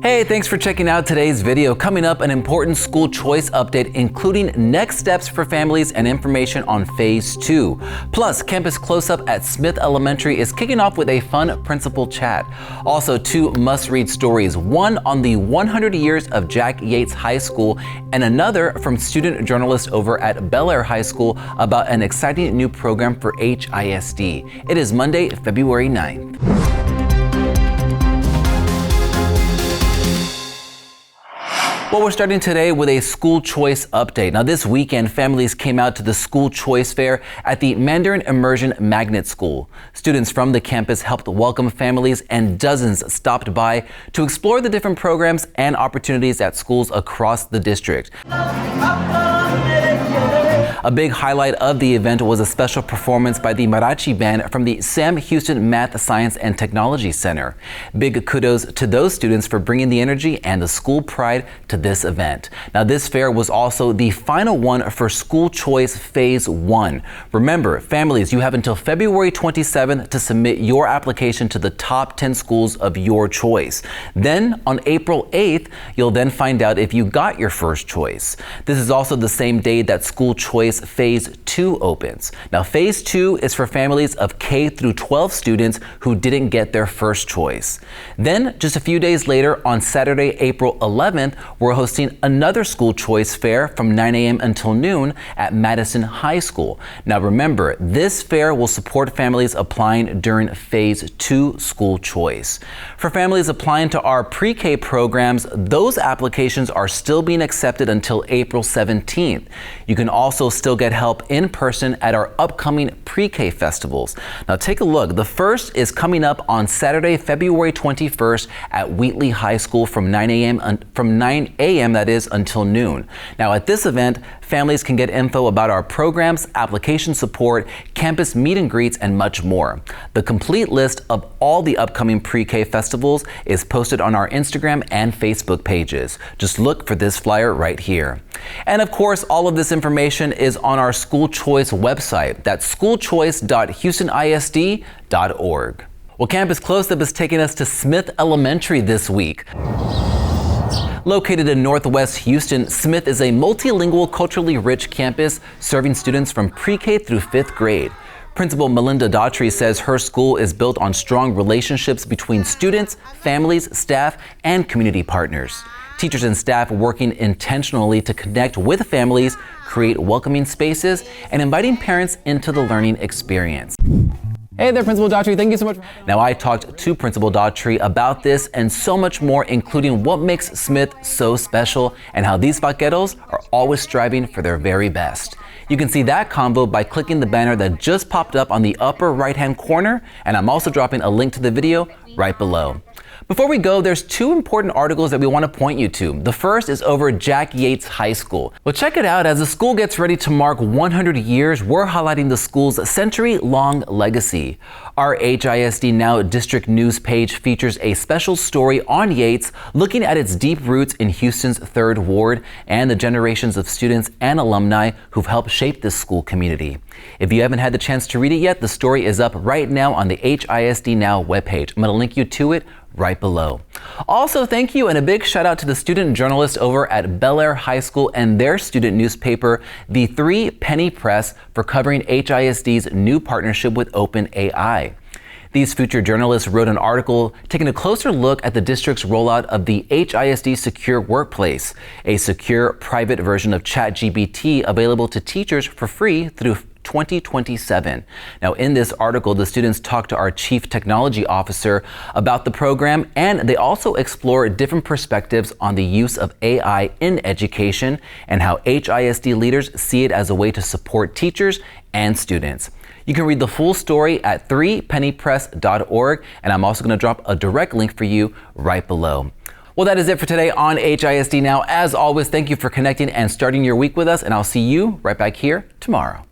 Hey, thanks for checking out today's video. Coming up, an important school choice update, including next steps for families and information on Phase 2. Plus, campus close-up at Smith Elementary is kicking off with a fun principal chat. Also, 2 must-read stories, one on the 100 years of Jack Yates High School and another from student journalist over at Bel Air High School about an exciting new program for HISD. It is Monday, February 9th. Well, we're starting today with a school choice update. Now, this weekend, families came out to the school choice fair at the Mandarin Immersion Magnet School. Students from the campus helped welcome families, and dozens stopped by to explore the different programs and opportunities at schools across the district. A big highlight of the event was a special performance by the Mariachi Band from the Sam Houston Math, Science, and Technology Center. Big kudos to those students for bringing the energy and the school pride to this event. Now, this fair was also the final one for School Choice Phase 1. Remember, families, you have until February 27th to submit your application to the top 10 schools of your choice. Then, on April 8th, you'll then find out if you got your first choice. This is also the same day that School Choice Phase 2 opens. Now, Phase 2 is for families of K through 12 students who didn't get their first choice. Then, just a few days later, on Saturday, April 11th, we're hosting another school choice fair from 9 a.m. until noon at Madison High School. Now, remember, this fair will support families applying during Phase 2 school choice. For families applying to our pre-K programs, those applications are still being accepted until April 17th. You can also still get help in person at our upcoming pre-K festivals. Now, take a look. The first is coming up on Saturday, February 21st at Wheatley High School from 9 a.m. that is until noon. Now, at this event, families can get info about our programs, application support, campus meet and greets, and much more. The complete list of all the upcoming pre-K festivals is posted on our Instagram and Facebook pages. Just look for this flyer right here. And of course, all of this information is on our school choice website. That's schoolchoice.houstonisd.org. Well, Campus Close-Up is taking us to Smith Elementary this week. Located in Northwest Houston, Smith is a multilingual, culturally rich campus serving students from pre-K through 5th grade. Principal Melinda Daughtry says her school is built on strong relationships between students, families, staff, and community partners. Teachers and staff working intentionally to connect with families, create welcoming spaces, and inviting parents into the learning experience. Hey there, Principal Daughtry. Thank you so much. Now, I talked to Principal Daughtry about this and so much more, including what makes Smith so special and how these vaqueros are always striving for their very best. You can see that convo by clicking the banner that just popped up on the upper right-hand corner, and I'm also dropping a link to the video right below. Before we go, there's 2 important articles that we want to point you to. The first is over Jack Yates High School. Well, check it out. As the school gets ready to mark 100 years, we're highlighting the school's century-long legacy. Our HISD Now District News page features a special story on Yates, looking at its deep roots in Houston's 3rd Ward and the generations of students and alumni who've helped shape this school community. If you haven't had the chance to read it yet, the story is up right now on the HISD Now webpage. I'm going to link you to it right below. Also, thank you and a big shout out to the student journalists over at Bel Air High School and their student newspaper, the 3 Penny Press, for covering HISD's new partnership with OpenAI. These featured journalists wrote an article taking a closer look at the district's rollout of the HISD Secure Workplace, a secure private version of ChatGPT available to teachers for free through 2027. Now, in this article, the students talk to our Chief Technology Officer about the program, and they also explore different perspectives on the use of AI in education and how HISD leaders see it as a way to support teachers and students. You can read the full story at 3pennypress.org, and I'm also going to drop a direct link for you right below. Well, that is it for today on HISD Now. As always, thank you for connecting and starting your week with us, and I'll see you right back here tomorrow.